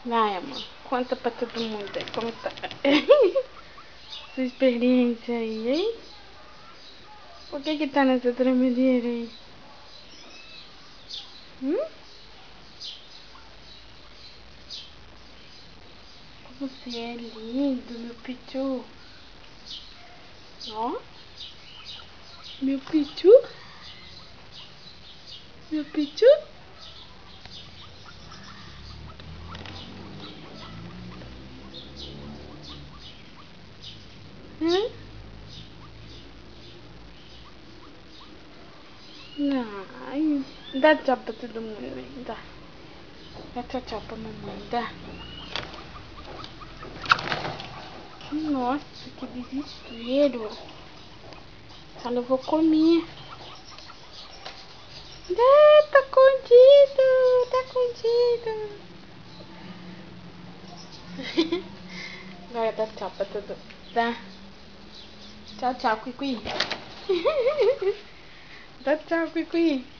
Vai, amor. Conta pra todo mundo aí como tá sua experiência aí, hein? O que tá nessa tremedeira aí? Você é lindo, meu pichu. Ó. Meu pichu. Meu pichu. Ai, dá tchau pra todo mundo aí, dá. Dá tchau pra mamãe, dá. Nossa, que desespero. Fala, eu vou comer. Tá contido, tá contido. Agora dá tchau pra todo mundo, tá? Tchau, tchau, Cuicuí. Dá tchau, Cuicuí.